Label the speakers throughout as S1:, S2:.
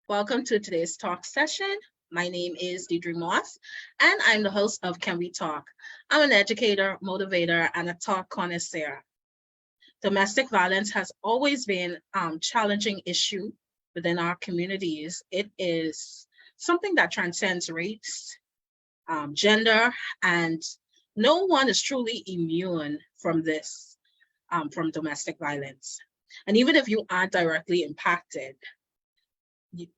S1: Welcome to today's talk session. My name is Deidre Moss, and I'm the host of Can We Talk? I'm an educator, motivator, and a talk connoisseur. Domestic violence has always been a challenging issue within our communities. It is something that transcends race, gender, and no one is truly immune from this, from domestic violence. And even if you aren't directly impacted,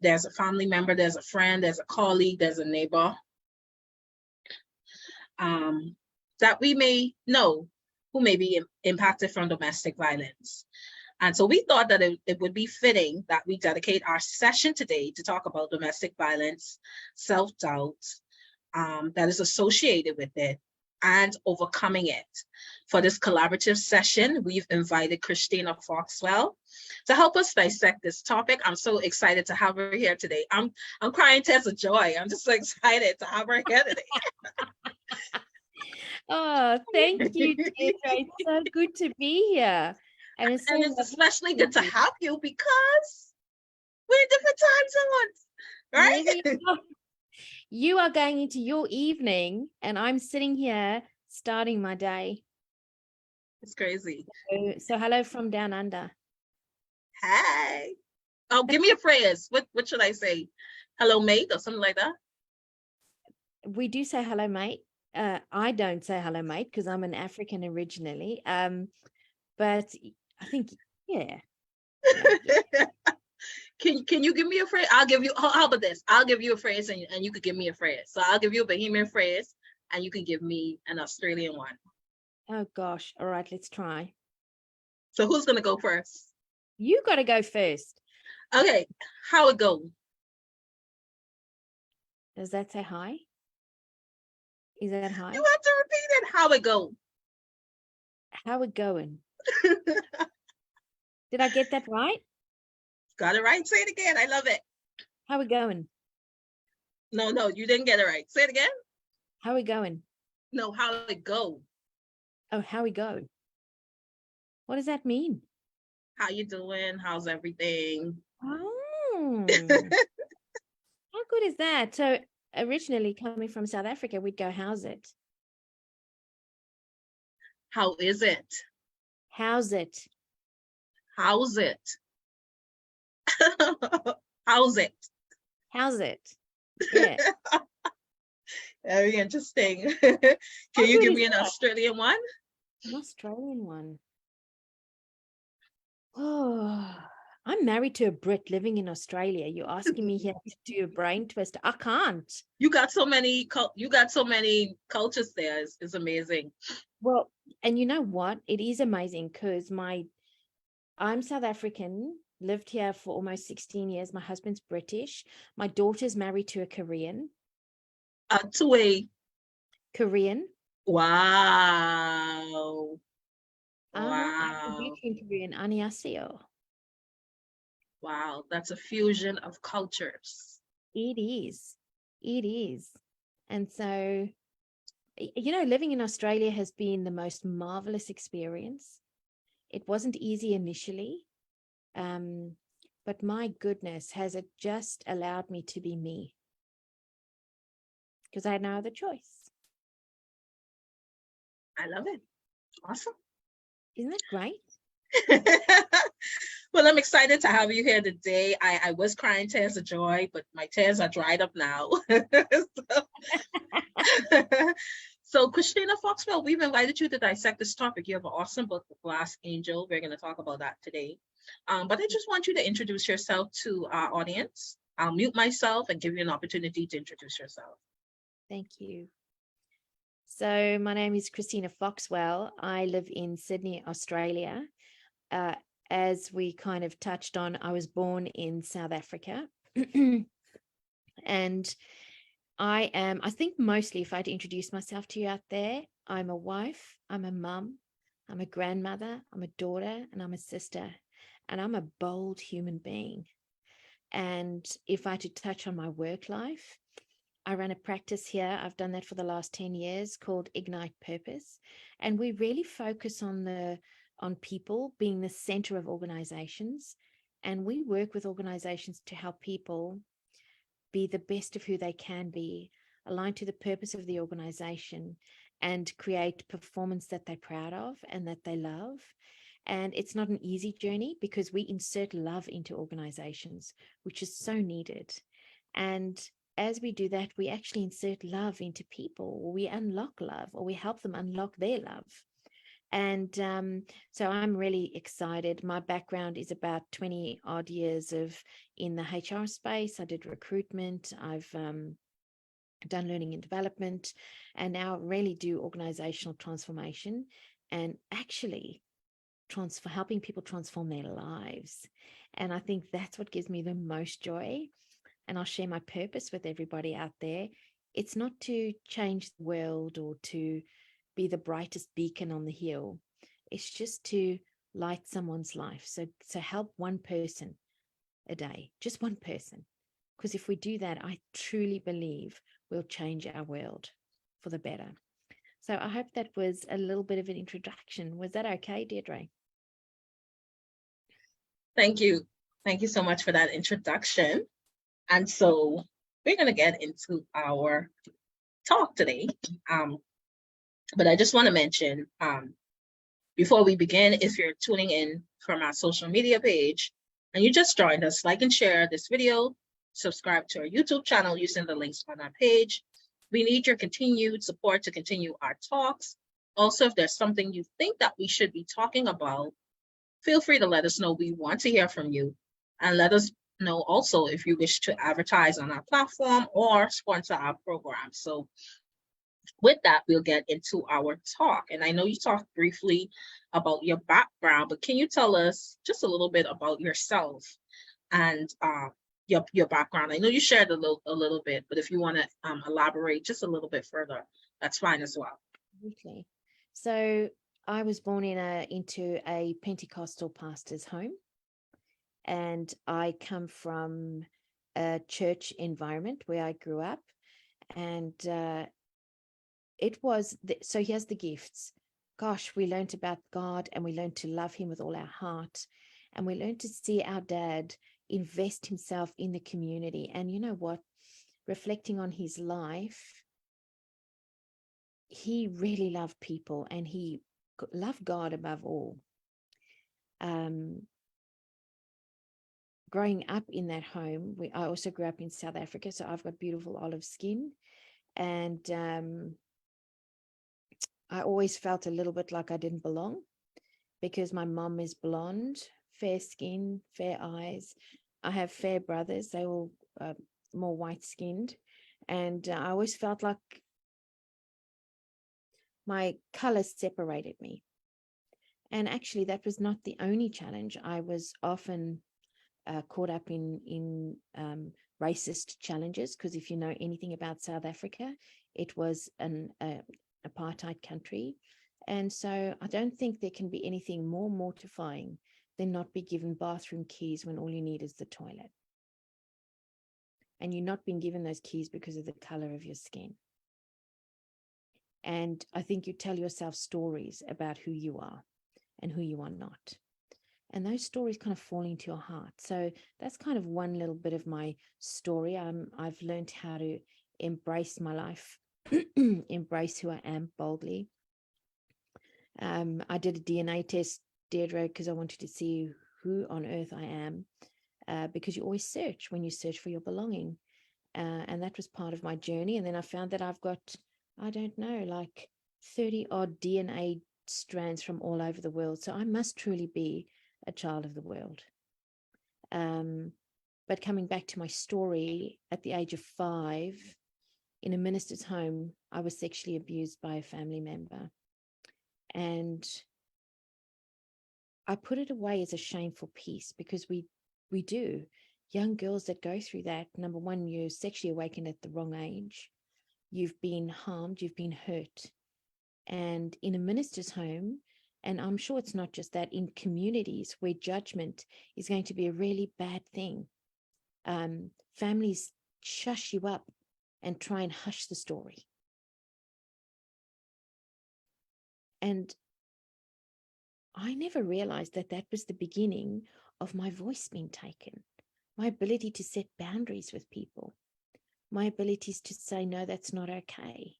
S1: there's a family member, there's a friend, there's a colleague, there's a neighbor that we may know who may be impacted from domestic violence. And so we thought that it would be fitting that we dedicate our session today to talk about domestic violence, self-doubt that is associated with it, and overcoming it. For this collaborative session, we've invited Christina Foxwell to help us dissect this topic. I'm so excited to have her here today. I'm crying tears of joy. I'm just so excited to have her here today.
S2: Oh, thank you, Deirdre. It's so good to be here.
S1: And it's especially good to have you because we're in different time zones, right?
S2: You are going into your evening and I'm sitting here starting my day.
S1: It's crazy.
S2: So hello from down under.
S1: Hey. Oh, give me a phrase. What should I say? Hello, mate, or something like that?
S2: We do say hello, mate. I don't say hello, mate, because I'm an African originally. But I think, yeah.
S1: Can you give me a phrase? I'll give you, how about this? I'll give you a phrase and you could give me a phrase. So I'll give you a Bahamian phrase and you can give me an Australian one.
S2: Oh gosh. All right, let's try.
S1: So who's going to go first?
S2: You got to go first.
S1: Okay. How it go?
S2: Does that say hi? Is that hi?
S1: You have to repeat it. How it go?
S2: How it going? Did I get that right?
S1: Got it right. Say it again. I love it.
S2: How we going?
S1: No, you didn't get it right. Say it again.
S2: How we going?
S1: No, how it go?
S2: Oh, how we go? What does that mean?
S1: How you doing? How's everything?
S2: Oh, how good is that? So originally coming from South Africa, we'd go, how's it?
S1: How is it?
S2: How's it?
S1: How's it? How's it?
S2: How's it? Yeah.
S1: Very interesting. Can you give me an Australian one?
S2: An Australian one. Oh, I'm married to a Brit living in Australia. You're asking me here to do a brain twister. I can't.
S1: You got so many cultures there. It's amazing.
S2: Well, and you know what? It is amazing because I'm South African, lived here for almost 16 years. My husband's British. My daughter's married to a Korean.
S1: To a
S2: Korean.
S1: Wow.
S2: Wow. Korean. Annyeonghaseyo.
S1: Wow, that's a fusion of cultures.
S2: It is. And so, living in Australia has been the most marvelous experience. It wasn't easy initially, but my goodness, has it just allowed me to be me? Because I had no other choice.
S1: I love it. Awesome.
S2: Isn't that great?
S1: Well, I'm excited to have you here today. I was crying tears of joy, but my tears are dried up now. So Christina Foxwell, we've invited you to dissect this topic. You have an awesome book, The Glass Angel. We're going to talk about that today. But I just want you to introduce yourself to our audience. I'll mute myself and give you an opportunity to introduce yourself.
S2: Thank you. So my name is Christina Foxwell. I live in Sydney, Australia. As we kind of touched on, I was born in South Africa. And I think mostly, if I had to introduce myself to you out there, I'm a wife, I'm a mum, I'm a grandmother, I'm a daughter, and I'm a sister. And I'm a bold human being. And if I had to touch on my work life, I run a practice here. I've done that for the last 10 years called Ignite Purpose. And we really focus on people being the center of organizations And we work with organizations to help people be the best of who they can be, aligned to the purpose of the organization, and create performance that they're proud of and that they love. And it's not an easy journey because we insert love into organizations, which is so needed. And as we do that, we actually insert love into people, or we unlock love, or we help them unlock their love. And so I'm really excited. My background is about 20 odd years of in the HR space. I did recruitment. I've done learning and development, and now really do organizational transformation and actually helping people transform their lives. And I think that's what gives me the most joy. And I'll share my purpose with everybody out there. It's not to change the world or to be the brightest beacon on the hill. It's just to light someone's life. So help one person a day, just one person. Because if we do that, I truly believe we'll change our world for the better. So I hope that was a little bit of an introduction. Was that okay, Deirdre?
S1: Thank you. Thank you so much for that introduction. And so we're going to get into our talk today. But I just want to mention, before we begin, if you're tuning in from our social media page and you just joined us, like and share this video, subscribe to our YouTube channel using the links on our page. We need your continued support to continue our talks. Also, if there's something you think that we should be talking about, feel free to let us know. We want to hear from you. And let us know also if you wish to advertise on our platform or sponsor our program. So with that, we'll get into our talk. And I know you talked briefly about your background, but can you tell us just a little bit about yourself and your background? I know you shared a little bit, but if you want to elaborate just a little bit further, that's fine as well.
S2: Okay. So I was born into a Pentecostal pastor's home, and I come from a church environment where I grew up, and it was so here's the gifts. Gosh, we learned about God, and we learned to love him with all our heart, and we learned to see our dad invest himself in the community. And you know what, reflecting on his life, he really loved people and he loved God above all. Growing up in that home, I also grew up in South Africa, so I've got beautiful olive skin, and I always felt a little bit like I didn't belong because my mom is blonde, fair skin, fair eyes. I have fair brothers, they all more white skinned, and I always felt like my color separated me. And actually, that was not the only challenge. I was often caught up in racist challenges, because if you know anything about South Africa, it was an apartheid country. And so I don't think there can be anything more mortifying than not be given bathroom keys when all you need is the toilet. And you're not being given those keys because of the color of your skin. And I think you tell yourself stories about who you are and who you are not. And those stories kind of fall into your heart. So that's kind of one little bit of my story. I've learned how to embrace my life, embrace who I am boldly. I did a DNA test, Deirdre, because I wanted to see who on earth I am, because you always search when you search for your belonging. And that was part of my journey. And then I found that I've got, I don't know, like 30 odd DNA strands from all over the world. So I must truly be a child of the world. But coming back to my story, at the age of 5, in a minister's home, I was sexually abused by a family member. And I put it away as a shameful piece, because we do. Young girls that go through that, number one, you're sexually awakened at the wrong age. You've been harmed, you've been hurt. And in a minister's home, and I'm sure it's not just that, in communities where judgment is going to be a really bad thing, families shush you up and try and hush the story. And I never realized that that was the beginning of my voice being taken, my ability to set boundaries with people, my abilities to say, no, that's not okay.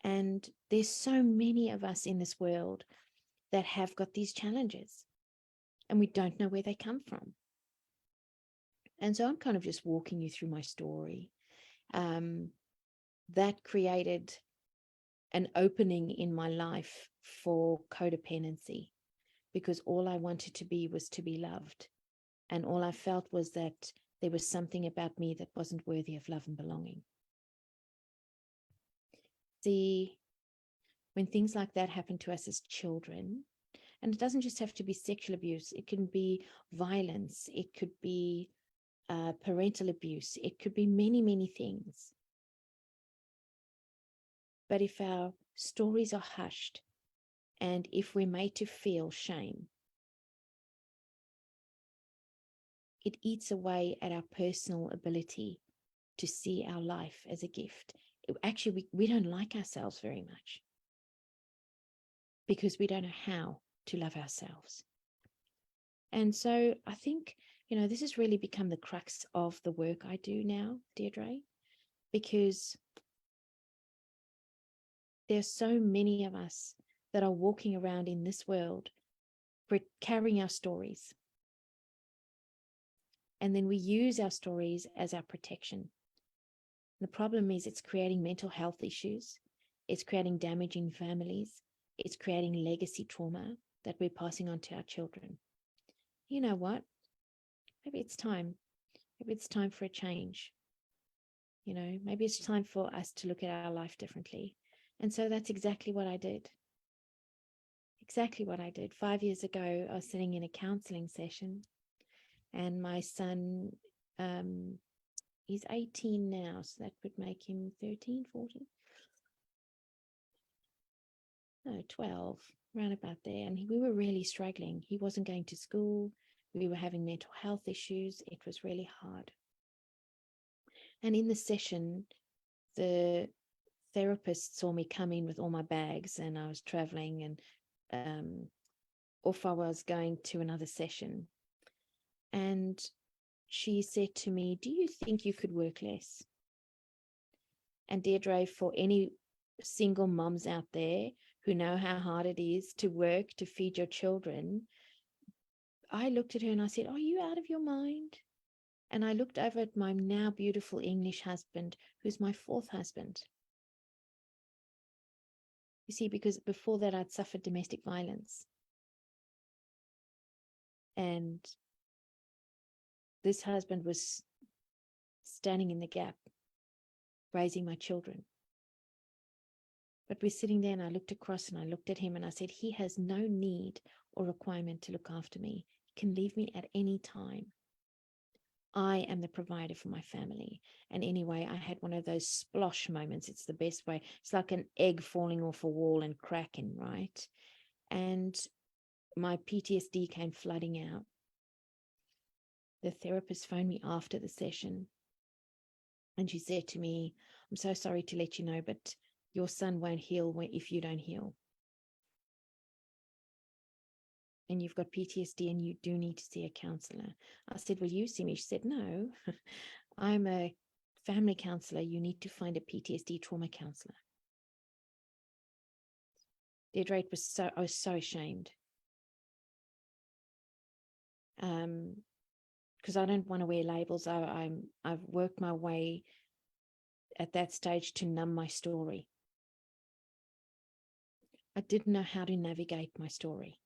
S2: And there's so many of us in this world that have got these challenges, and we don't know where they come from. And so I'm kind of just walking you through my story. That created an opening in my life for codependency, because all I wanted to be was to be loved. And all I felt was that there was something about me that wasn't worthy of love and belonging. See, when things like that happen to us as children, and it doesn't just have to be sexual abuse, it can be violence, it could be parental abuse, it could be many, many things. But if our stories are hushed, and if we're made to feel shame, it eats away at our personal ability to see our life as a gift. Actually, we don't like ourselves very much because we don't know how to love ourselves. And so I think, this has really become the crux of the work I do now, Deirdre, because there's so many of us that are walking around in this world carrying our stories. And then we use our stories as our protection. The problem is it's creating mental health issues. It's creating damage in families. It's creating legacy trauma that we're passing on to our children. You know what? Maybe it's time. Maybe it's time for a change. Maybe it's time for us to look at our life differently. And so that's exactly what I did. Exactly what I did. 5 years ago, I was sitting in a counseling session, and my son, he's 18 now, so that would make him 13, 14. No, 12, around about there. And we were really struggling. He wasn't going to school. We were having mental health issues. It was really hard. And in the session, the therapist saw me come in with all my bags, and I was traveling, and off I was going to another session. And she said to me, do you think you could work less? And Deirdre, for any single moms out there who know how hard it is to work to feed your children, I looked at her and I said, are you out of your mind? And I looked over at my now beautiful English husband, who's my fourth husband. You see, because before that I'd suffered domestic violence. And this husband was standing in the gap, raising my children. But we're sitting there, and I looked across and I looked at him and I said, he has no need or requirement to look after me. He can leave me at any time. I am the provider for my family. And anyway, I had one of those splosh moments. It's the best way. It's like an egg falling off a wall and cracking, right? And my PTSD came flooding out. The therapist phoned me after the session, and she said to me, I'm so sorry to let you know, but your son won't heal if you don't heal. And you've got PTSD and you do need to see a counselor. I said, will you see me? She said, no, I'm a family counselor. You need to find a PTSD trauma counselor. Deirdre, I was so ashamed. Because I don't want to wear labels. I've worked my way at that stage to numb my story. I didn't know how to navigate my story.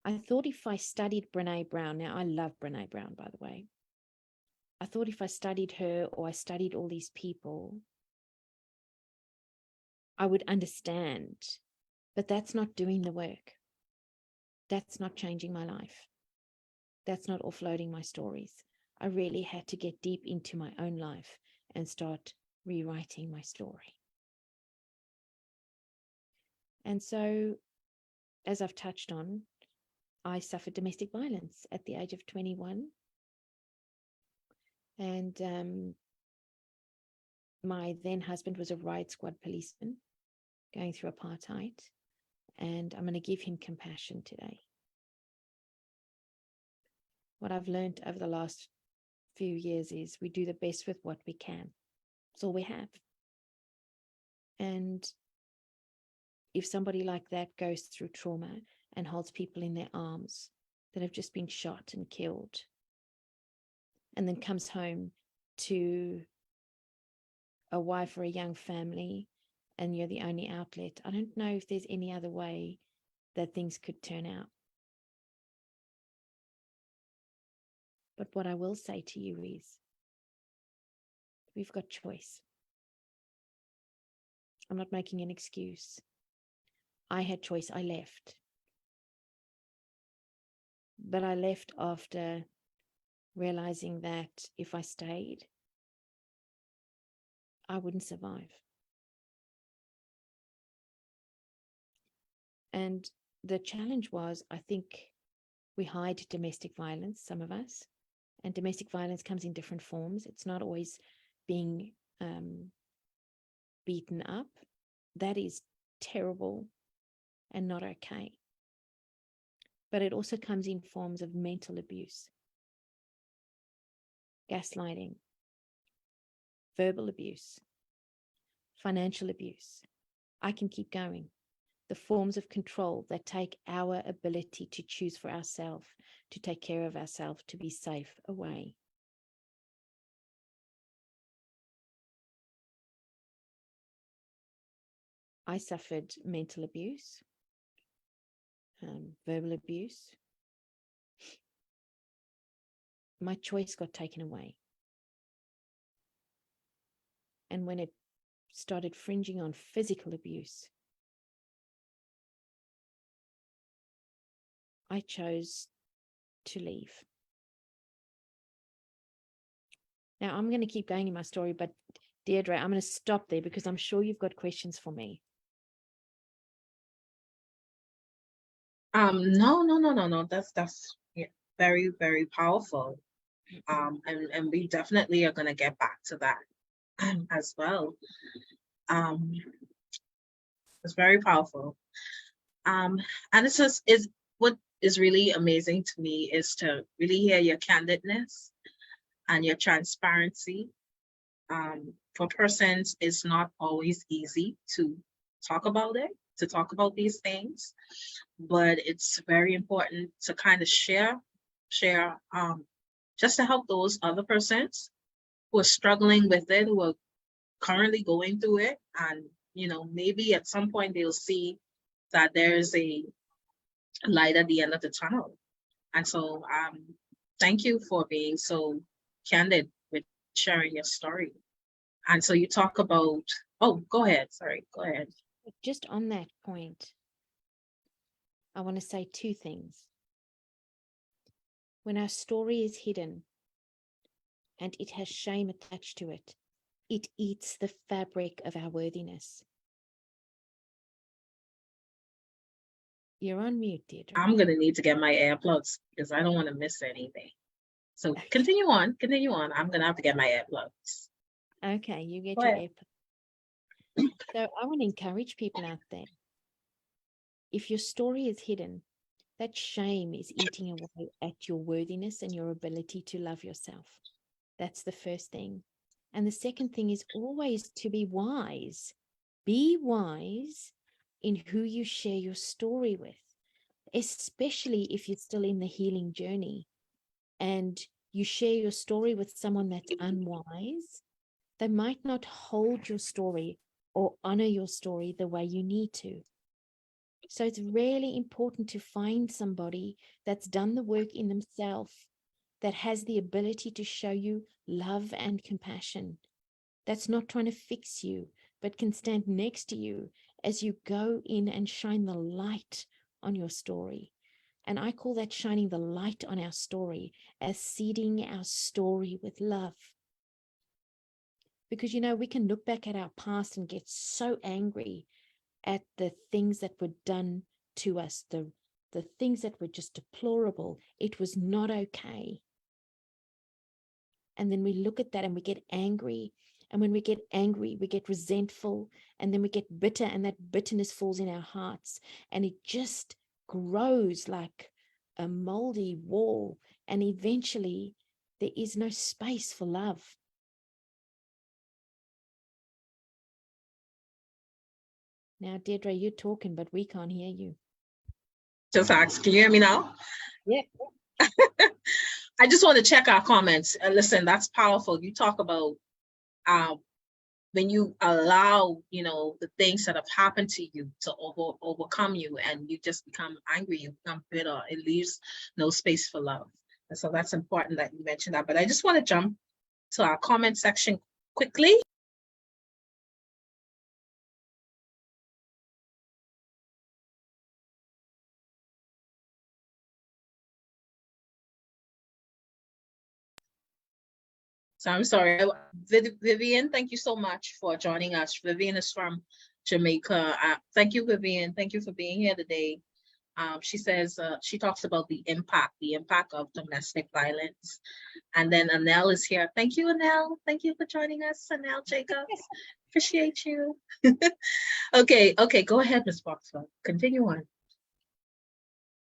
S2: I thought if I studied Brene Brown, now I love Brene Brown, by the way. I thought if I studied her or I studied all these people, I would understand. But that's not doing the work. That's not changing my life. That's not offloading my stories. I really had to get deep into my own life and start rewriting my story. And so, as I've touched on, I suffered domestic violence at the age of 21. And my then husband was a riot squad policeman going through apartheid. And I'm going to give him compassion today. what I've learned over the last few years is we do the best with what we can. It's all we have. And if somebody like that goes through trauma and holds people in their arms that have just been shot and killed, and then comes home to a wife or a young family, and you're the only outlet, I don't know if there's any other way that things could turn out. But what I will say to you is, we've got choice. I'm not making an excuse. I had choice. I left. But I left after realizing that if I stayed, I wouldn't survive. And the challenge was, I think we hide domestic violence, some of us, and domestic violence comes in different forms. It's not always being beaten up. That is terrible and not okay. But it also comes in forms of mental abuse, gaslighting, verbal abuse, financial abuse. I can keep going. The forms of control that take our ability to choose for ourselves, to take care of ourselves, to be safe away. I suffered mental abuse, verbal abuse. My choice got taken away. And when it started fringing on physical abuse, I chose to leave. Now, I'm going to keep going in my story, but Deirdre, I'm going to stop there because I'm sure you've got questions for me.
S1: No. That's yeah, very, very powerful. And we definitely are going to get back to that as well. It's very powerful. And it's just is what is really amazing to me is to really hear your candidness and your transparency. For persons, it's not always easy to talk about it, to talk about these things, but it's very important to kind of share, just to help those other persons who are struggling with it, who are currently going through it, and maybe at some point they'll see that there's a light at the end of the tunnel. And so thank you for being so candid with sharing your story. And so you talk about, go ahead. Sorry, go ahead.
S2: Just on that point, I want to say two things. When our story is hidden and it has shame attached to it, it eats the fabric of our worthiness. You're on mute, Deirdre.
S1: I'm going to need to get my AirPlugs because I don't want to miss anything. So continue on. I'm going to have to get my AirPlugs.
S2: Okay, you get your AirPlugs. So I want to encourage people out there. If your story is hidden, that shame is eating away at your worthiness and your ability to love yourself. That's the first thing. And the second thing is always to be wise. Be wise in who you share your story with, especially if you're still in the healing journey and you share your story with someone that's unwise. They might not hold your story or honor your story the way you need to. So it's really important to find somebody that's done the work in themselves, that has the ability to show you love and compassion, that's not trying to fix you, but can stand next to you as you go in and shine the light on your story. And I call that shining the light on our story as seeding our story with love. Because, we can look back at our past and get so angry at the things that were done to us, the things that were just deplorable. It was not okay. And then we look at that and we get angry. And when we get angry, we get resentful, and then we get bitter, and that bitterness falls in our hearts, and it just grows like a moldy wall And eventually, there is no space for love. Now, Deirdre, you're talking, but we can't hear you.
S1: Just ask, can you hear me now?
S2: Yeah.
S1: I just want to check our comments. Listen, that's powerful. You talk about when you allow, the things that have happened to you to overcome you, and you just become angry, you become bitter, it leaves no space for love. And so that's important that you mentioned that. But I just want to jump to our comment section quickly. So I'm sorry, Vivian, thank you so much for joining us. Vivian is from Jamaica. Thank you, Vivian. Thank you for being here today. She says, she talks about the impact of domestic violence. And then Anel is here. Thank you, Anel. Thank you for joining us, Anel Jacobs. Appreciate you. Okay, go ahead, Ms. Foxwell. Continue on.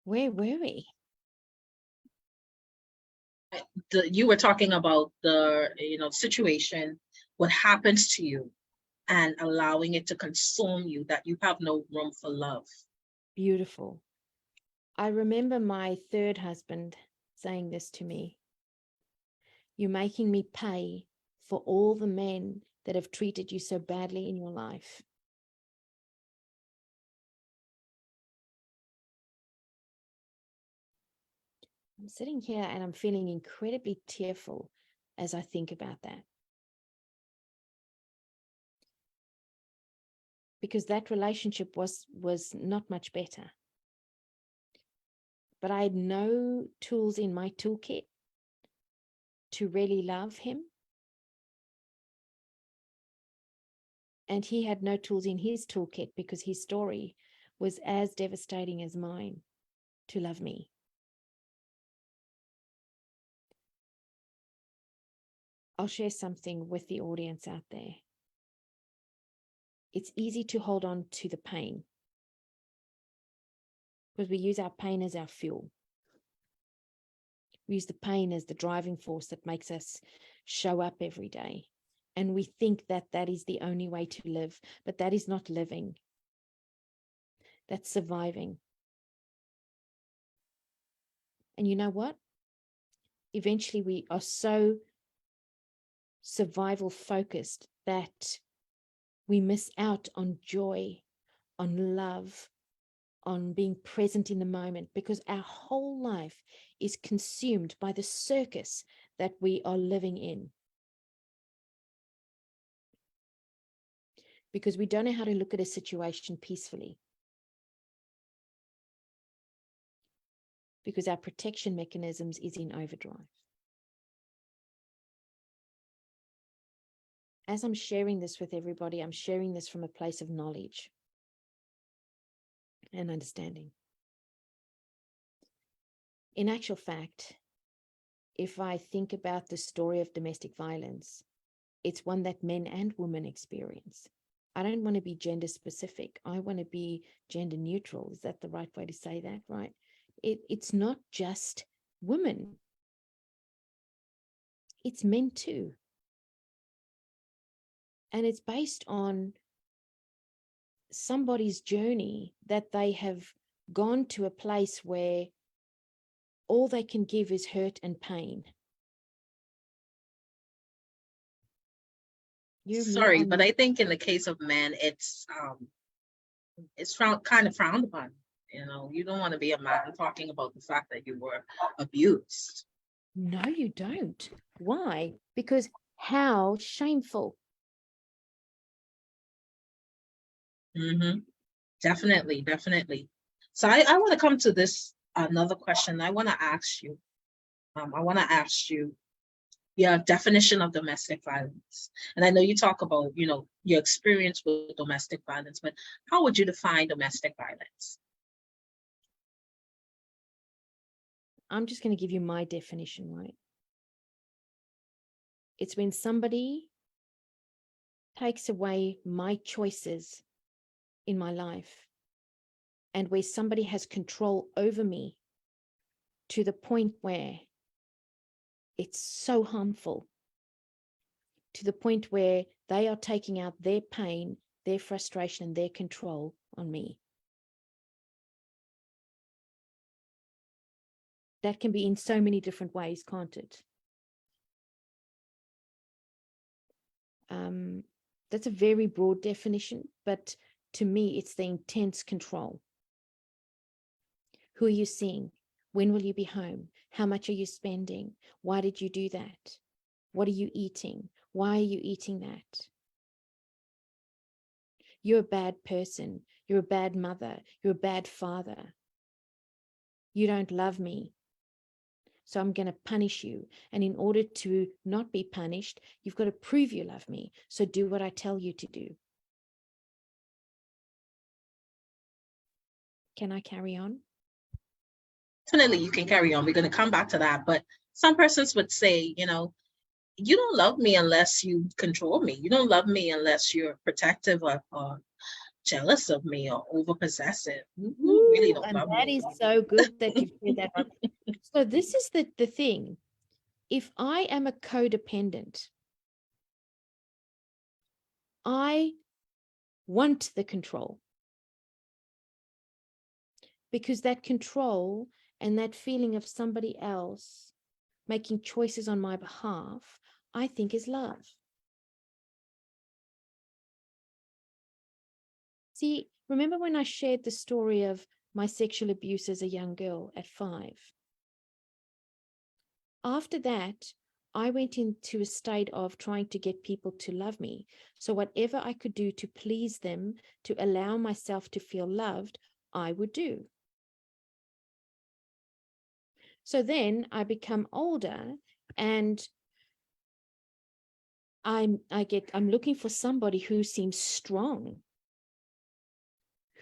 S2: Where were we?
S1: You were talking about the situation, what happens to you, and allowing it to consume you, that you have no room for love.
S2: Beautiful. I remember my third husband saying this to me. You're making me pay for all the men that have treated you so badly in your life. I'm sitting here and I'm feeling incredibly tearful as I think about that. Because that relationship was not much better. But I had no tools in my toolkit to really love him. And he had no tools in his toolkit because his story was as devastating as mine to love me. I'll share something with the audience out there. It's easy to hold on to the pain because we use our pain as our fuel. We use the pain as the driving force that makes us show up every day. And we think that that is the only way to live, but that is not living. That's surviving. And you know what? Eventually we are so survival focused that we miss out on joy, on love, on being present in the moment, because our whole life is consumed by the circus that we are living in. Because we don't know how to look at a situation peacefully. Because our protection mechanisms is in overdrive. As I'm sharing this with everybody, I'm sharing this from a place of knowledge and understanding. In actual fact, if I think about the story of domestic violence, it's one that men and women experience. I don't want to be gender specific. I want to be gender neutral. Is that the right way to say that, right? It's not just women. It's men too. And it's based on somebody's journey that they have gone to a place where all they can give is hurt and pain.
S1: Sorry, but I think in the case of men, it's kind of frowned upon. You don't want to be a man talking about the fact that you were abused.
S2: No, you don't. Why? Because how shameful.
S1: Mm-hmm. Definitely. So I want to come to this another question. I want to ask you. Your definition of domestic violence. And I know you talk about, your experience with domestic violence, but how would you define domestic violence?
S2: I'm just going to give you my definition, right? It's when somebody takes away my choices in my life and where somebody has control over me to the point where it's so harmful to the point where they are taking out their pain, their frustration, and their control on me. That can be in so many different ways, can't it? That's a very broad definition, but to me, it's the intense control. Who are you seeing? When will you be home? How much are you spending? Why did you do that? What are you eating? Why are you eating that? You're a bad person. You're a bad mother. You're a bad father. You don't love me. So I'm going to punish you. And in order to not be punished, you've got to prove you love me. So do what I tell you to do. Can I carry on?
S1: Definitely, you can carry on. We're going to come back to that. But some persons would say, you don't love me unless you control me. You don't love me unless you're protective or jealous of me or over possessive. You really don't love me.
S2: That is so good that you've said that. So this is the thing. If I am a codependent, I want the control. Because that control and that feeling of somebody else making choices on my behalf, I think is love. See, remember when I shared the story of my sexual abuse as a young girl at 5? After that, I went into a state of trying to get people to love me. So whatever I could do to please them, to allow myself to feel loved, I would do. So then I become older and I'm looking for somebody who seems strong,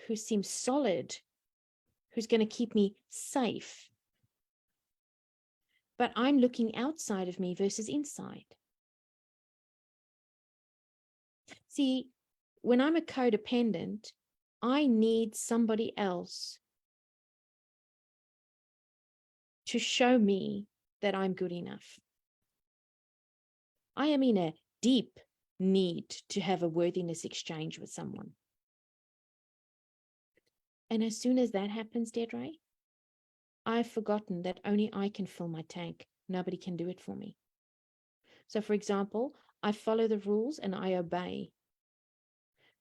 S2: who seems solid, who's going to keep me safe. But I'm looking outside of me versus inside. See, when I'm a codependent, I need somebody else to show me that I'm good enough. I am in a deep need to have a worthiness exchange with someone. And as soon as that happens, Deirdre, I've forgotten that only I can fill my tank. Nobody can do it for me. So, for example, I follow the rules and I obey.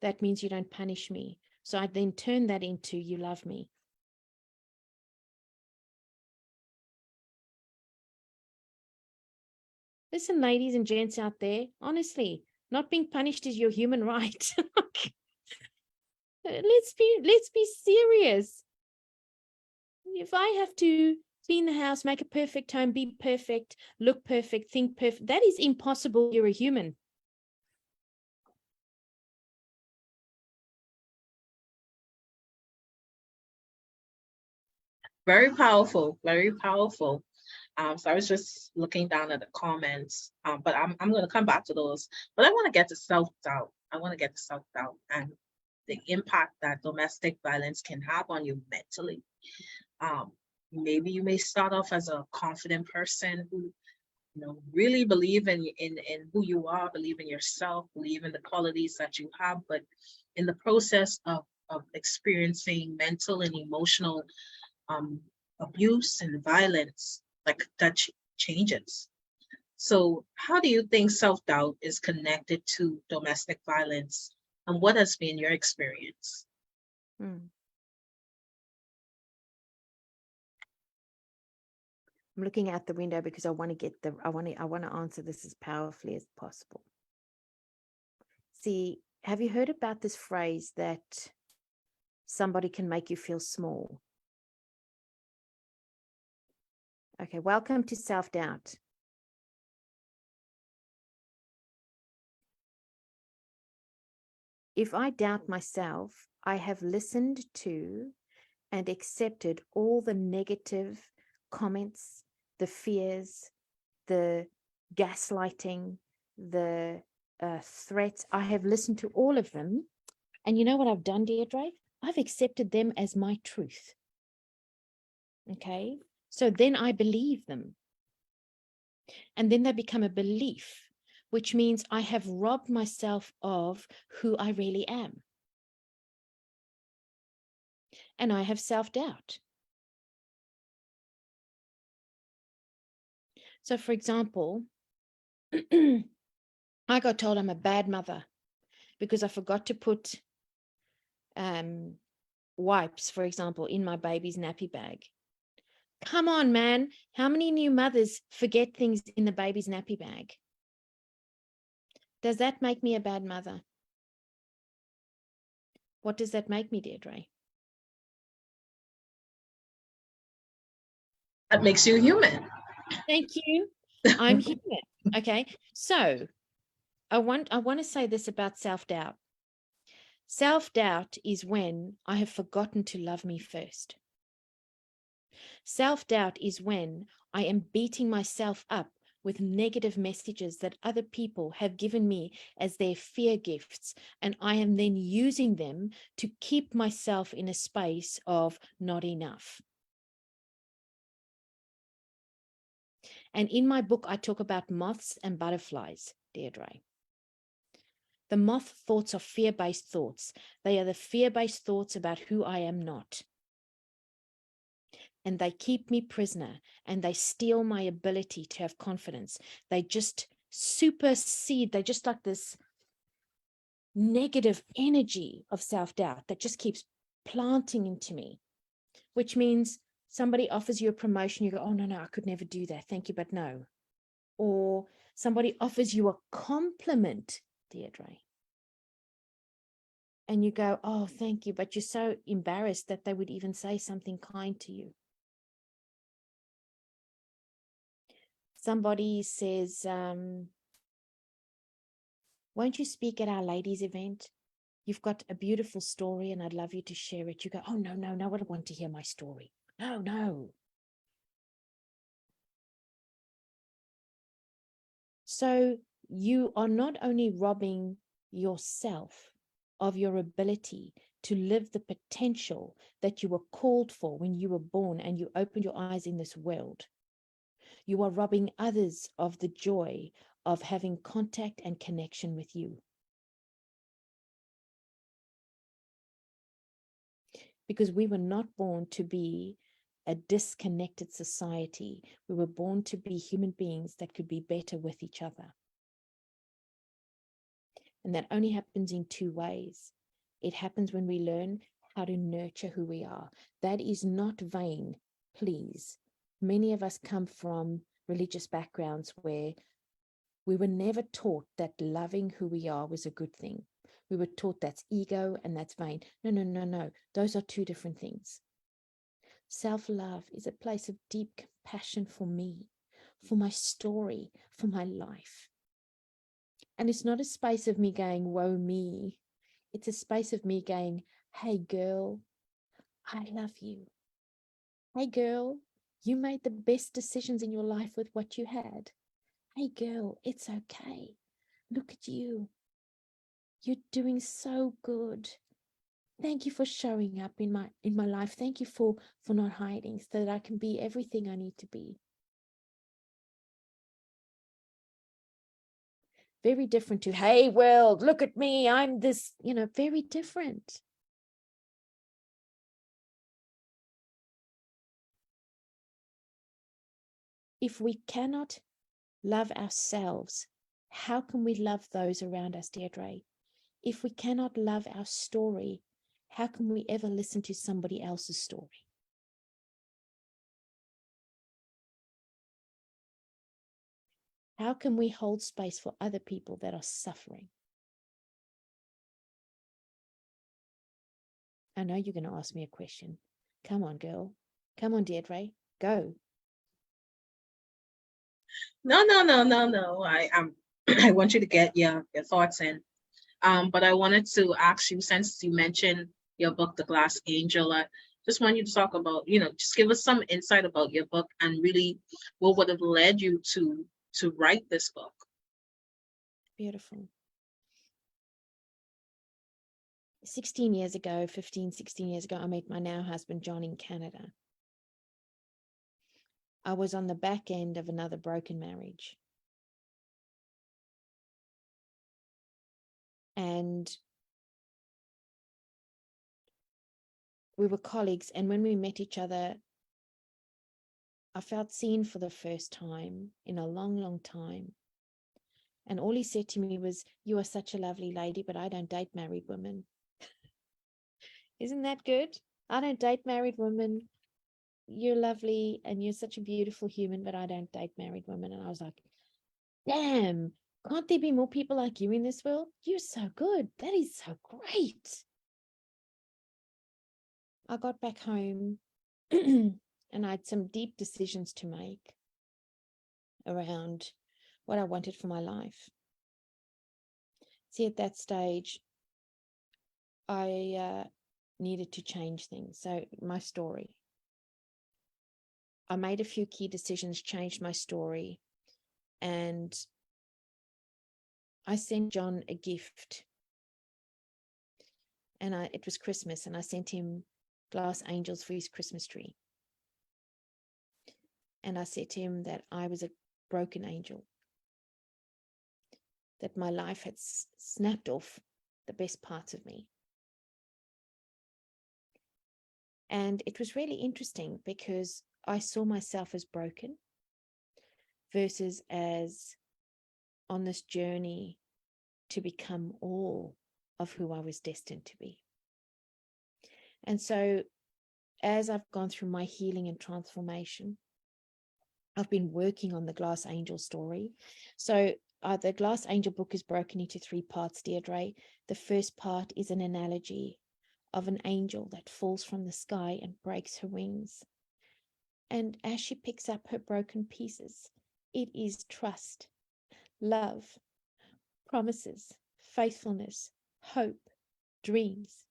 S2: That means you don't punish me. So I then turn that into you love me. Listen, ladies and gents out there, honestly, not being punished is your human right. Let's be serious. If I have to clean the house, make a perfect home, be perfect, look perfect, think perfect, that is impossible. You're a human.
S1: Very powerful, very powerful. So I was just looking down at the comments, but I'm going to come back to those. But I want to get to self-doubt. And the impact that domestic violence can have on you mentally. Maybe you may start off as a confident person who, really believe in who you are, believe in yourself, believe in the qualities that you have. But in the process of experiencing mental and emotional abuse and violence, like that changes. So how do you think self-doubt is connected to domestic violence, and what has been your experience?
S2: I'm looking out the window because I want to answer this as powerfully as possible. See, have you heard about this phrase that somebody can make you feel small? Okay, welcome to self-doubt. If I doubt myself, I have listened to and accepted all the negative comments, the fears, the gaslighting, the threats. I have listened to all of them. And you know what I've done, Deirdre? I've accepted them as my truth. Okay? So then I believe them. And then they become a belief, which means I have robbed myself of who I really am. And I have self-doubt. So, for example, I got told I'm a bad mother because I forgot to put wipes, for example, in my baby's nappy bag. Come on, man. How many new mothers forget things in the baby's nappy bag? Does that make me a bad mother? What does that make me, Deirdre?
S1: That makes you human.
S2: Thank you. I'm human. Okay. So I want to say this about self-doubt. Self-doubt is when I have forgotten to love me first. Self-doubt is when I am beating myself up with negative messages that other people have given me as their fear gifts, and I am then using them to keep myself in a space of not enough. And in my book, I talk about moths and butterflies, Deirdre. The moth thoughts are fear-based thoughts. They are the fear-based thoughts about who I am not. And they keep me prisoner, and they steal my ability to have confidence. They just supersede, they just like this negative energy of self-doubt that just keeps planting into me, which means somebody offers you a promotion, you go, oh, no, I could never do that. Thank you, but no. Or somebody offers you a compliment, Deirdre, and you go, oh, thank you, but you're so embarrassed that they would even say something kind to you. Somebody says, won't you speak at our ladies event? You've got a beautiful story and I'd love you to share it. You go, oh, no, I don't want to hear my story. No. So you are not only robbing yourself of your ability to live the potential that you were called for when you were born and you opened your eyes in this world. You are robbing others of the joy of having contact and connection with you. Because we were not born to be a disconnected society. We were born to be human beings that could be better with each other. And that only happens in two ways. It happens when we learn how to nurture who we are. That is not vain, please. Many of us come from religious backgrounds where we were never taught that loving who we are was a good thing. We were taught that's ego and that's vain. No. Those are two different things. Self-love is a place of deep compassion for me, for my story, for my life. And it's not a space of me going, woe me. It's a space of me going, hey girl, I love you. Hey girl, you made the best decisions in your life with what you had. Hey girl, it's okay. Look at you. You're doing so good. Thank you for showing up in my life. Thank you for not hiding so that I can be everything I need to be. Very different to, hey world, look at me, I'm this, very different. If we cannot love ourselves, how can we love those around us, Deirdre? If we cannot love our story, how can we ever listen to somebody else's story? How can we hold space for other people that are suffering? I know you're going to ask me a question. Come on, girl. Come on, Deirdre. Go.
S1: No. I want you to get your thoughts in. But I wanted to ask you, since you mentioned your book, The Glass Angel, I just want you to talk about, just give us some insight about your book and really what would have led you to write this book.
S2: Beautiful. 16 years ago, I met my now husband, John, in Canada. I was on the back end of another broken marriage. And we were colleagues. And when we met each other, I felt seen for the first time in a long, long time. And all he said to me was, "You are such a lovely lady, but I don't date married women." Isn't that good? I don't date married women. You're lovely and you're such a beautiful human, but I don't date married women. And I was like, damn, can't there be more people like you in this world? You're so good. That is so great. I got back home and I had some deep decisions to make around what I wanted for my life. See, at that stage, I needed to change things. So my story, I made a few key decisions, changed my story, and I sent John a gift. And it was Christmas, and I sent him glass angels for his Christmas tree. And I said to him that I was a broken angel, that my life had snapped off the best parts of me. And it was really interesting because I saw myself as broken versus as on this journey to become all of who I was destined to be. And so as I've gone through my healing and transformation, I've been working on the Glass Angel story. So the Glass Angel book is broken into 3 parts, Deirdre. The first part is an analogy of an angel that falls from the sky and breaks her wings. And as she picks up her broken pieces, it is trust, love, promises, faithfulness, hope, dreams.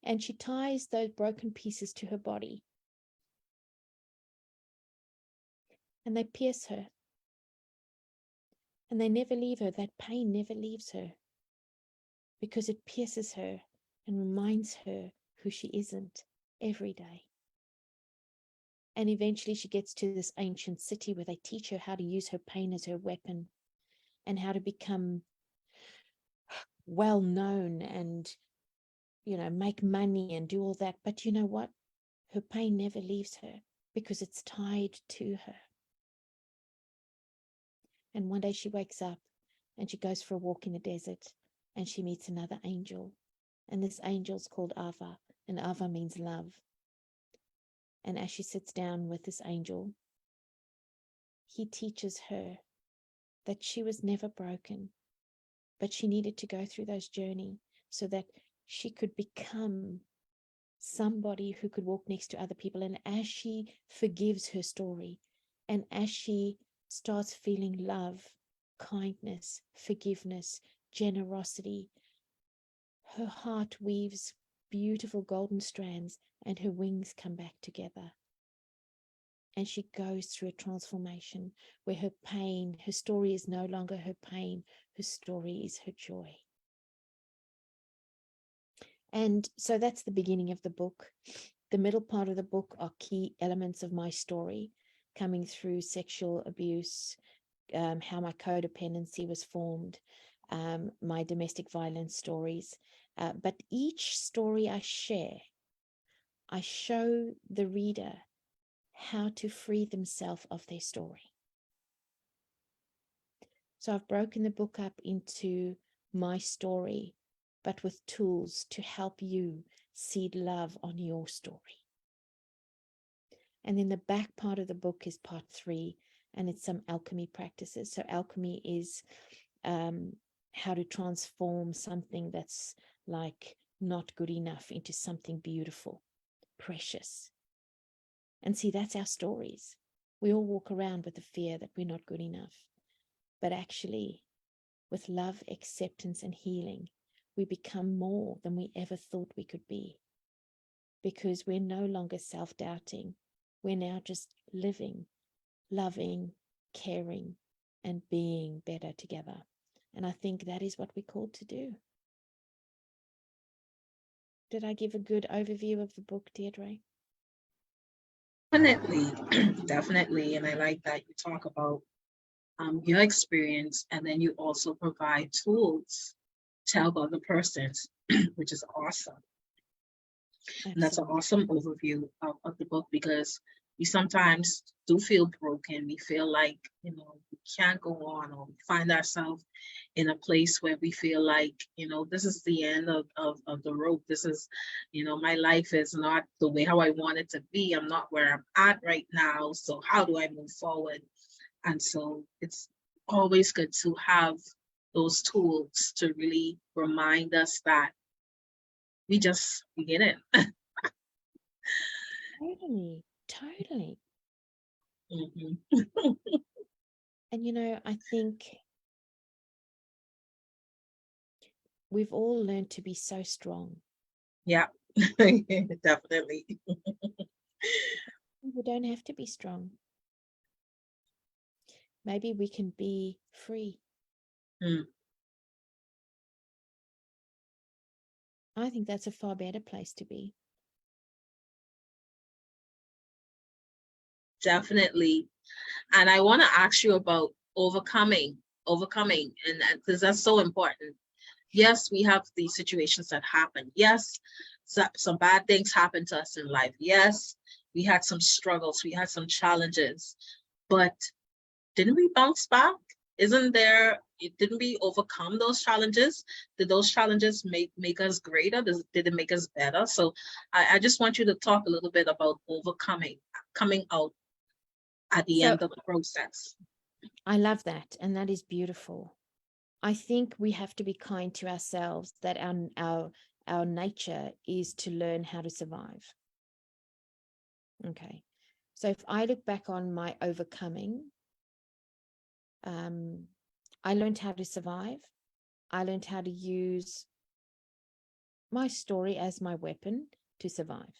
S2: And she ties those broken pieces to her body. And they pierce her. And they never leave her. That pain never leaves her because it pierces her and reminds her who she isn't every day. And eventually she gets to this ancient city where they teach her how to use her pain as her weapon and how to become well known and, make money and do all that. But you know what? Her pain never leaves her because it's tied to her. And one day she wakes up and she goes for a walk in the desert and she meets another angel. And this angel's called Ava, and Ava means love. And as she sits down with this angel, he teaches her that she was never broken, but she needed to go through those journeys so that she could become somebody who could walk next to other people. And as she forgives her story, and as she starts feeling love, kindness, forgiveness, generosity, her heart weaves beautiful golden strands and her wings come back together. And she goes through a transformation where her pain, her story is no longer her pain, her story is her joy. And so that's the beginning of the book. The middle part of the book are key elements of my story, coming through sexual abuse, how my codependency was formed, my domestic violence stories. But each story I share, I show the reader how to free themselves of their story. So I've broken the book up into my story, but with tools to help you seed love on your story. And then the back part of the book is part 3, and it's some alchemy practices. So alchemy is how to transform something that's like not good enough into something beautiful, precious. And see, that's our stories. We all walk around with the fear that we're not good enough. But actually, with love, acceptance, and healing, we become more than we ever thought we could be. Because we're no longer self-doubting. We're now just living, loving, caring, and being better together. And I think that is what we're called to do. Did I give a good overview of the book, Deirdre?
S1: Definitely, definitely. And I like that you talk about your experience, and then you also provide tools tell other persons, which is awesome. And that's an
S2: Absolutely.
S1: awesome overview of the book, because we sometimes do feel broken. We feel like, we can't go on, or we find ourselves in a place where we feel like, this is the end of the road. This is, my life is not the way how I want it to be. I'm not where I'm at right now. So how do I move forward? And so it's always good to have those tools to really remind us that we get it.
S2: Totally. Totally.
S1: Mhm.
S2: And I think we've all learned to be so strong.
S1: Yeah, definitely.
S2: We don't have to be strong. Maybe we can be free.
S1: Mm,
S2: I think that's a far better place to be.
S1: definitely. And I want to ask you about overcoming, and because that's so important. Yes, we have these situations that happen. Yes, some bad things happen to us in life. Yes, we had some struggles, we had some challenges, but didn't we bounce back? Didn't we overcome those challenges? Did those challenges make us greater? Did it make us better? So I just want you to talk a little bit about overcoming, coming out at the
S2: So
S1: end of the process.
S2: I love that. And that is beautiful. I think we have to be kind to ourselves, that our nature is to learn how to survive. Okay. So if I look back on my overcoming, I learned how to survive. I learned how to use my story as my weapon to survive.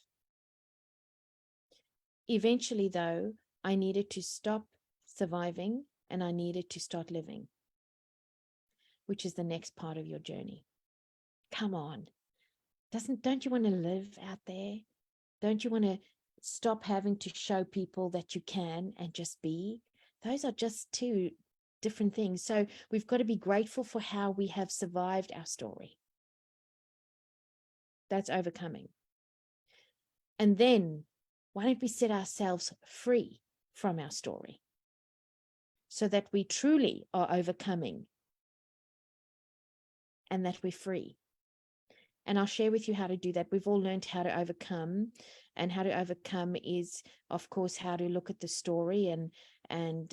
S2: Eventually, though, I needed to stop surviving and I needed to start living, which is the next part of your journey. Come on. Don't you want to live out there? Don't you want to stop having to show people that you can and just be? Those are just two different things. So we've got to be grateful for how we have survived our story. That's overcoming. And then why don't we set ourselves free from our story so that we truly are overcoming and that we're free? And I'll share with you how to do that. We've all learned how to overcome, and how to overcome is, of course, how to look at the story, and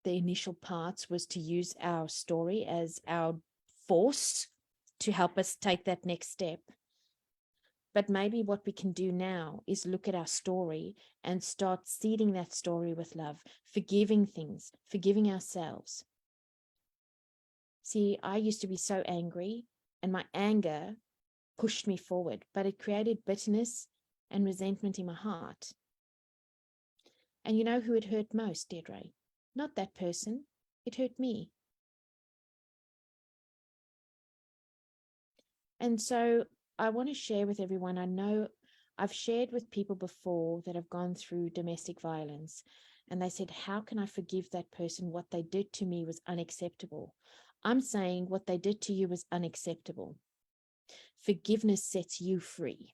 S2: the initial parts was to use our story as our force to help us take that next step. But maybe what we can do now is look at our story and start seeding that story with love, forgiving things, forgiving ourselves. See, I used to be so angry, and my anger pushed me forward, but it created bitterness and resentment in my heart. And you know who it hurt most, Deirdre? Not that person. It hurt me. And so I want to share with everyone. I know I've shared with people before that have gone through domestic violence, and they said, how can I forgive that person? What they did to me was unacceptable. I'm saying what they did to you was unacceptable. Forgiveness sets you free.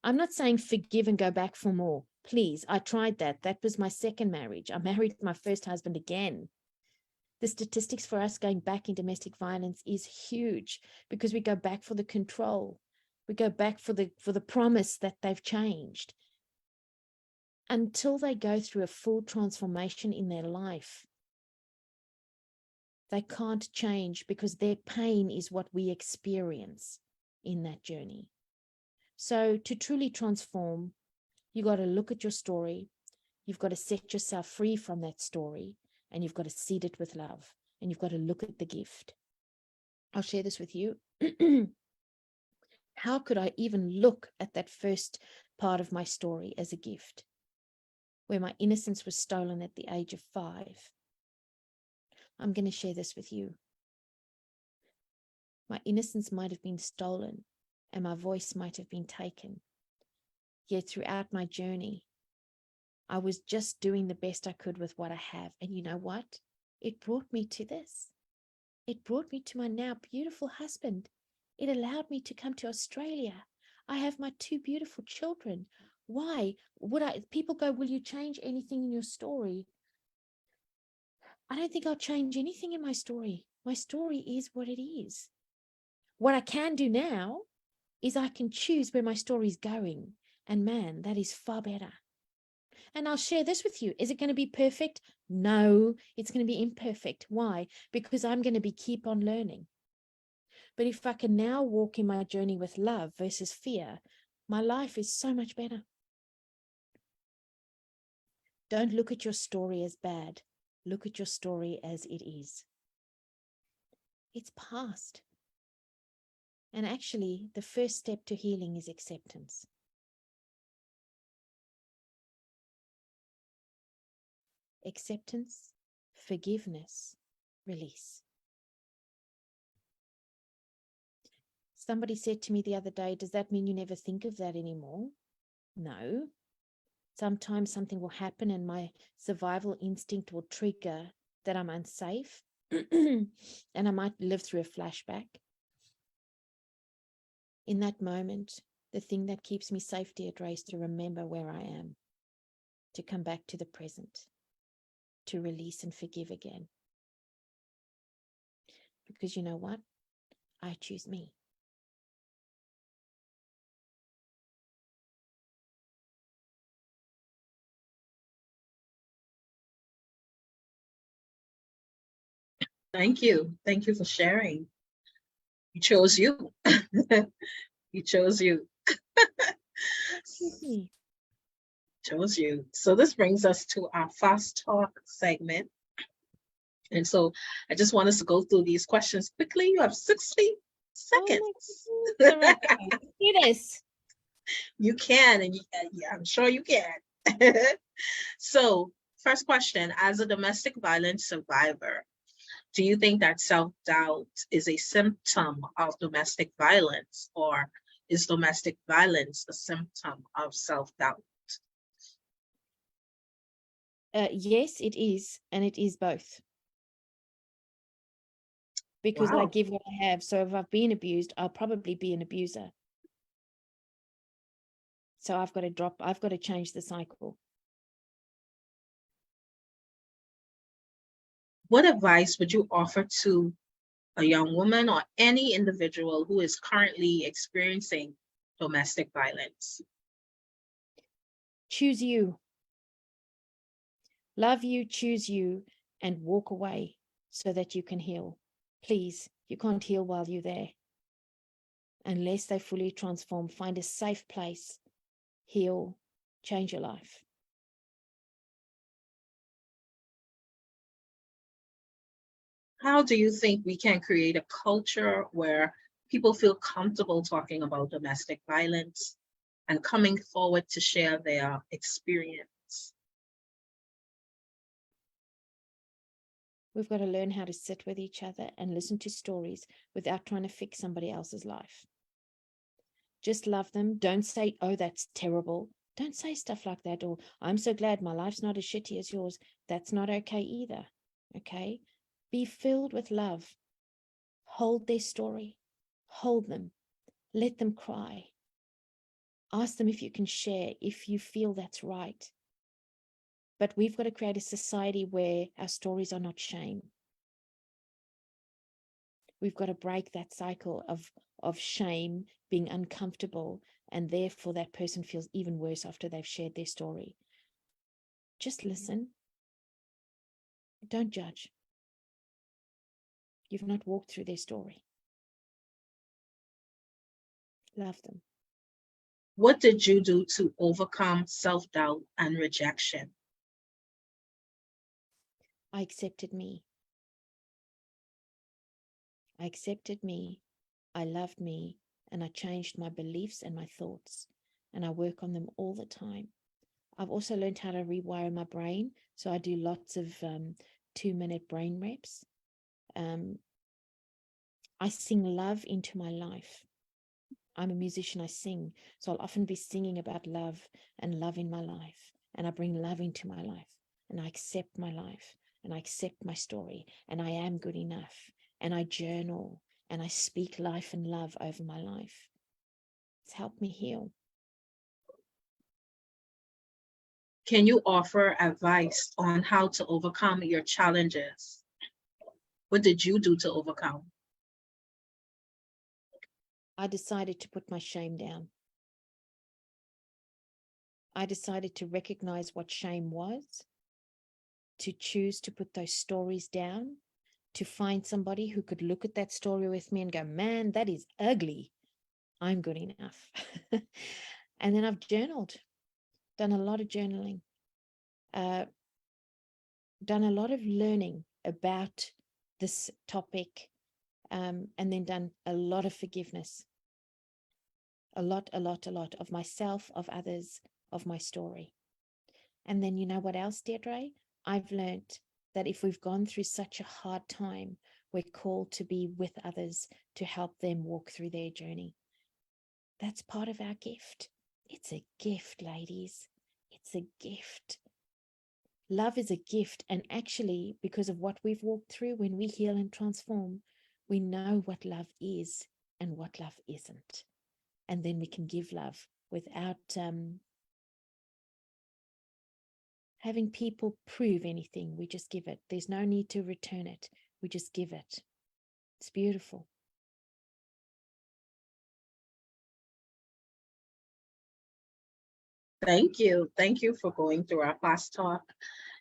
S2: I'm not saying forgive and go back for more. Please, I tried that. That was my second marriage. I married my first husband again. The statistics for us going back in domestic violence is huge, because we go back for the control. We go back for the promise that they've changed. Until they go through a full transformation in their life, they can't change, because their pain is what we experience in that journey. So to truly transform, you got to look at your story. You've got to set yourself free from that story, and you've got to seed it with love, and you've got to look at the gift. I'll share this with you. How could I even look at that first part of my story as a gift, where my innocence was stolen at the age of 5? I'm going to share this with you. My innocence might have been stolen, and my voice might have been taken. Yet throughout my journey, I was just doing the best I could with what I have. And you know what? It brought me to this. It brought me to my now beautiful husband. It allowed me to come to Australia. I have my 2 beautiful children. Why would people go, will you change anything in your story? I don't think I'll change anything in my story. My story is what it is. What I can do now is I can choose where my story is going. And man, that is far better. And I'll share this with you. Is it going to be perfect? No, it's going to be imperfect. Why? Because I'm going to keep on learning. But if I can now walk in my journey with love versus fear, my life is so much better. Don't look at your story as bad. Look at your story as it is. It's past. And actually, the first step to healing is acceptance. Acceptance, forgiveness, release. Somebody said to me the other day, does that mean you never think of that anymore? No. Sometimes something will happen and my survival instinct will trigger that I'm unsafe and I might live through a flashback. In that moment, the thing that keeps me safe, Deirdre, is to remember where I am, to come back to the present, to release and forgive again. Because you know what? I choose me.
S1: Thank you. Thank you for sharing. You chose you. You chose you.
S2: Me.
S1: Chose you. So this brings us to our fast talk segment. And so I just want us to go through these questions quickly. You have 60 seconds.
S2: Oh my goodness. Do this.
S1: You can, and I'm sure you can. So first question, as a domestic violence survivor, do you think that self-doubt is a symptom of domestic violence, or is domestic violence a symptom of self-doubt?
S2: Yes, it is. And it is both. Because I
S1: Wow.
S2: give what I have. So if I've been abused, I'll probably be an abuser. So I've got to change the cycle.
S1: What advice would you offer to a young woman or any individual who is currently experiencing domestic violence?
S2: Choose you. Love you, choose you, and walk away so that you can heal. Please, you can't heal while you're there. Unless they fully transform, find a safe place, heal, change your life.
S1: How do you think we can create a culture where people feel comfortable talking about domestic violence and coming forward to share their experience?
S2: We've got to learn how to sit with each other and listen to stories without trying to fix somebody else's life. Just love them. Don't say, oh, that's terrible. Don't say stuff like that. Or I'm so glad my life's not as shitty as yours. That's not okay either. Okay? Be filled with love. Hold their story. Hold them. Let them cry. Ask them if you can share, if you feel that's right. But we've got to create a society where our stories are not shame. We've got to break that cycle of shame, being uncomfortable, and therefore that person feels even worse after they've shared their story. Just listen. Don't judge. You've not walked through their story. Love them.
S1: What did you do to overcome self-doubt and rejection?
S2: I accepted me. I accepted me. I loved me. And I changed my beliefs and my thoughts. And I work on them all the time. I've also learned how to rewire my brain. So I do lots of 2-minute brain reps. I sing love into my life. I'm a musician, I sing. So I'll often be singing about love and love in my life. and I bring love into my life, and I accept my life, and I accept my story, and I am good enough, and I journal, and I speak life and love over my life. It's helped me heal.
S1: Can you offer advice on how to overcome your challenges? What did you do to overcome?
S2: I decided to put my shame down. I decided to recognize what shame was, to choose to put those stories down, to find somebody who could look at that story with me and go, man, that is ugly. I'm good enough. And then I've journaled, done a lot of journaling, done a lot of learning about this topic, and then done a lot of forgiveness. A lot of myself, of others, of my story. And then you know what else, Deirdre? I've learned that if we've gone through such a hard time, we're called to be with others to help them walk through their journey. That's part of our gift. It's a gift, ladies. It's a gift. Love is a gift. And actually, because of what we've walked through, when we heal and transform, we know what love is and what love isn't. And then we can give love without having people prove anything. We just give it. There's no need to return it. We just give it. It's beautiful.
S1: Thank you. Thank you for going through our Fast Talk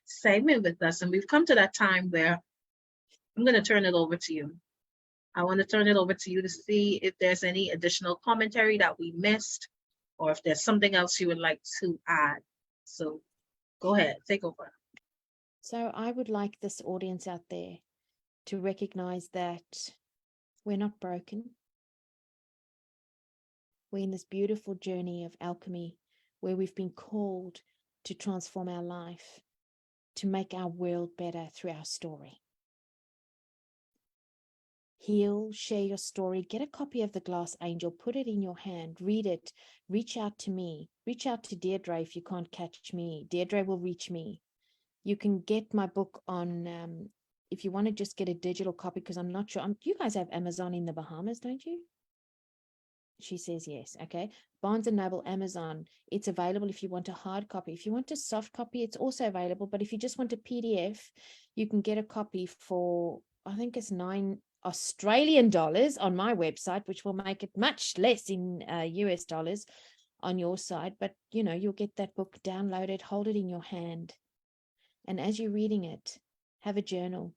S1: segment with us. And we've come to that time where I'm going to turn it over to you. I want to turn it over to you to see if there's any additional commentary that we missed, or if there's something else you would like to add. So go ahead, take over.
S2: So I would like this audience out there to recognize that we're not broken. We're in this beautiful journey of alchemy where we've been called to transform our life, to make our world better through our story. Heal, share your story, get a copy of The Glass Angel, put it in your hand, read it, reach out to me, reach out to Deirdre if you can't catch me. Deirdre will reach me. You can get my book on, if you want to just get a digital copy, because I'm not sure, you guys have Amazon in the Bahamas, don't you? She says yes. Okay. Barnes & Noble, Amazon. It's available if you want a hard copy. If you want a soft copy, it's also available. But if you just want a PDF, you can get a copy for, I think it's $9 Australian on my website, which will make it much less in US dollars on your side. But, you know, you'll get that book, download it, hold it in your hand. And as you're reading it, have a journal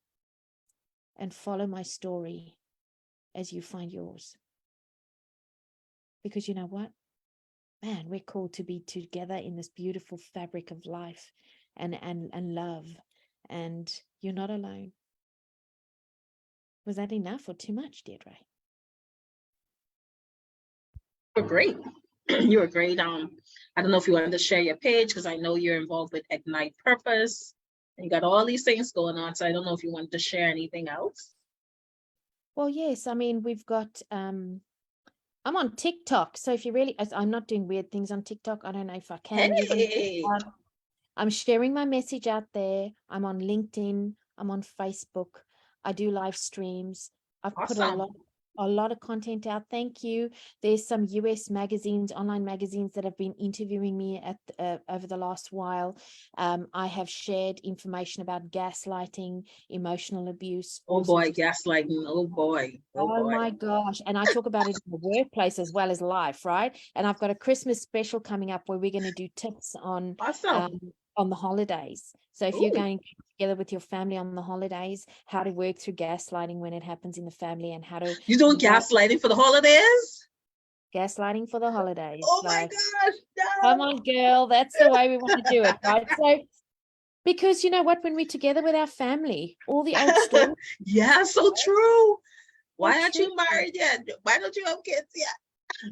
S2: and follow my story as you find yours. Because you know what? Man, we're called to be together in this beautiful fabric of life and love. And you're not alone. Was that enough or too much, Deirdre?
S1: You're great. You were great. I don't know if you wanted to share your page, because I know you're involved with Ignite Purpose. And you got all these things going on. So I don't know if you wanted to share anything else.
S2: Well, yes. I mean, we've got... I'm on TikTok. So if you really, I'm not doing weird things on TikTok. I don't know if I can.
S1: Hey.
S2: I'm sharing my message out there. I'm on LinkedIn. I'm on Facebook. I do live streams. I've put a lot of content out. Thank you. There's some US magazines, online magazines that have been interviewing me at over the last while. I have shared information about gaslighting, emotional abuse.
S1: Oh boy, gaslighting. Oh boy.
S2: Oh my gosh. And I talk about it in the workplace as well as life, right? And I've got a Christmas special coming up where we're going to do tips on the holidays. So if you're going together with your family on the holidays, how to work through gaslighting when it happens in the family, and how to...
S1: You doing gaslighting for the holidays?
S2: Gaslighting for the holidays.
S1: Oh my gosh, no.
S2: Come on, girl. That's the way we want to do it, right? So, because you know what, when we're together with our family, all the old stories...
S1: Yeah, so true. Why aren't you married yet? Why don't you have kids yet?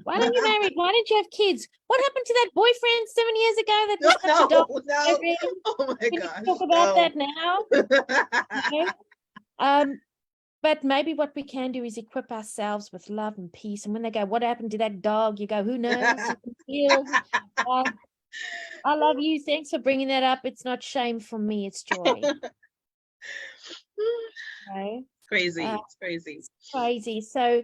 S2: Why don't you marry? Why don't you have kids? What happened to that boyfriend 7 years ago that was such a dog?
S1: No. Oh my gosh.
S2: Talk about that now. But maybe what we can do is equip ourselves with love and peace. And when they go, what happened to that dog? You go, who knows? I love you. Thanks for bringing that up. It's not shame for me. It's joy. Okay.
S1: Crazy. It's crazy.
S2: It's crazy. So,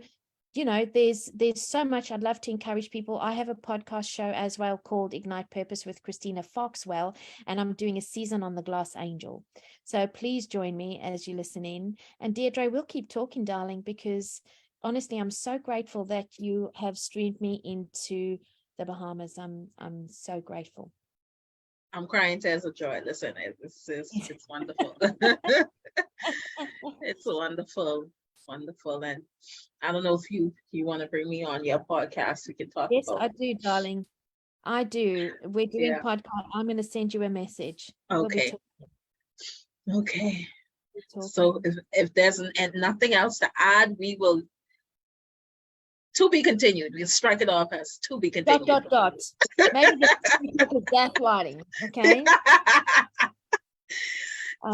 S2: there's so much. I'd love to encourage people. I have a podcast show as well called Ignite Purpose with Christina Foxwell, and I'm doing a season on the Glass Angel. So please join me as you listen in. And Deirdre, we'll keep talking, darling, because honestly, I'm so grateful that you have streamed me into the Bahamas. I'm so grateful.
S1: I'm crying tears of joy. Listen, it's wonderful. It's wonderful. Wonderful. And I don't know if you want to bring me on your podcast. We can talk
S2: Yes,
S1: about.
S2: I do, darling. I do. We're doing podcast. I'm going to send you a message.
S1: Okay. Okay.
S2: We'll
S1: So if there's nothing else to add, we will. To be continued. We'll strike it off as to be continued.
S2: Dot. Maybe the gaslighting. Okay.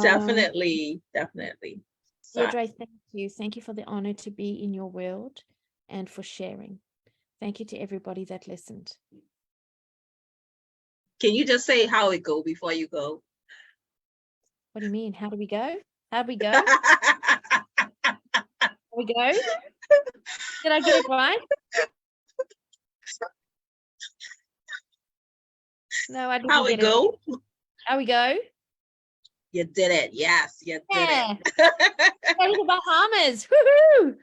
S1: Definitely.
S2: Deirdre, thank you. Thank you for the honor to be in your world and for sharing. Thank you to everybody that listened.
S1: Can you just say how it go before you go?
S2: What do you mean? How do we go? How do we go? How we go? Did I get it right? No, I didn't.
S1: How it go?
S2: How we go?
S1: You did it. Yes, you did it.
S2: Go to the Bahamas. Woohoo!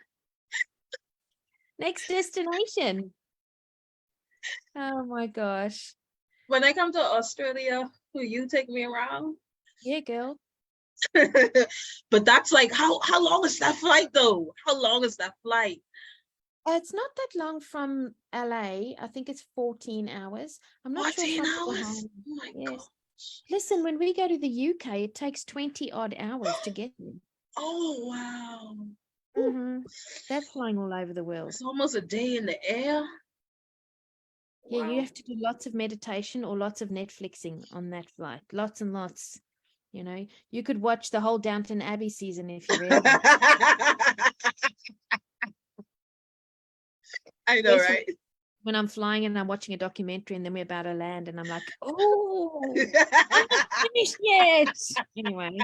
S2: Next destination. Oh my gosh.
S1: When I come to Australia, will you take me around?
S2: Yeah, girl.
S1: But that's like how long is that flight though? How long is that flight?
S2: It's not that long from LA. I think it's 14 hours. I'm not
S1: 14
S2: sure.
S1: 14 hours? Oh my gosh.
S2: Listen, when we go to the UK, it takes 20 odd hours to get there.
S1: Oh, wow.
S2: Mm-hmm. That's flying all over the world.
S1: It's almost a day in the air.
S2: Yeah,
S1: Wow.
S2: you have to do lots of meditation or lots of Netflixing on that flight. Lots and lots. You could watch the whole Downton Abbey season if you really want.
S1: I know, right?
S2: When I'm flying and I'm watching a documentary and then we're about to land and I'm like, oh, I'm not finished yet. Anyway.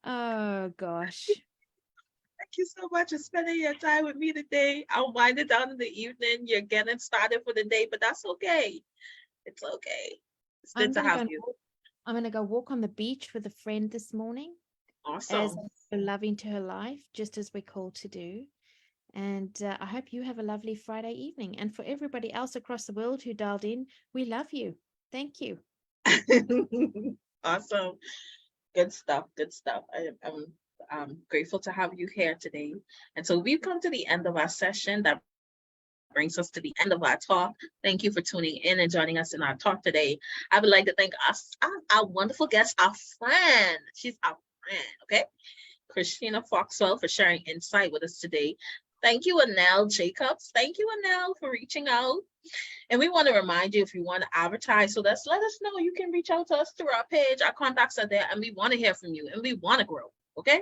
S2: Oh, gosh.
S1: Thank you so much for spending your time with me today. I'll wind it down in the evening. You're getting started for the day, but that's okay. It's okay. It's good to have you.
S2: I'm going to go walk on the beach with a friend this morning.
S1: Awesome.
S2: As a love into her life, just as we're called to do. And I hope you have a lovely Friday evening. And for everybody else across the world who dialed in, we love you. Thank you.
S1: Awesome. Good stuff. I'm grateful to have you here today. And so we've come to the end of our session. That brings us to the end of our talk. Thank you for tuning in and joining us in our talk today. I would like to thank our wonderful guest, our friend. She's our friend, okay? Christina Foxwell for sharing insight with us today. Thank you, Anel Jacobs. Thank you, Anel, for reaching out. And we want to remind you, if you want to advertise with us, let us know. You can reach out to us through our page. Our contacts are there, and we want to hear from you, and we want to grow, okay?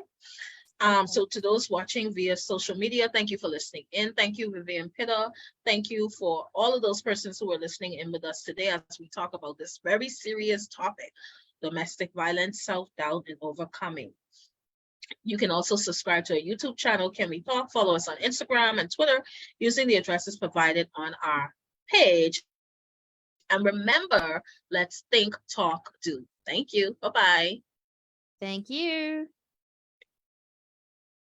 S1: So to those watching via social media, thank you for listening in. Thank you, Vivian Pitter. Thank you for all of those persons who are listening in with us today as we talk about this very serious topic, domestic violence, self-doubt, and overcoming. You can also subscribe to our YouTube channel, Can We Talk? Follow us on Instagram and Twitter using the addresses provided on our page. And remember, let's think, talk, do. Thank you. Bye-bye.
S2: Thank you.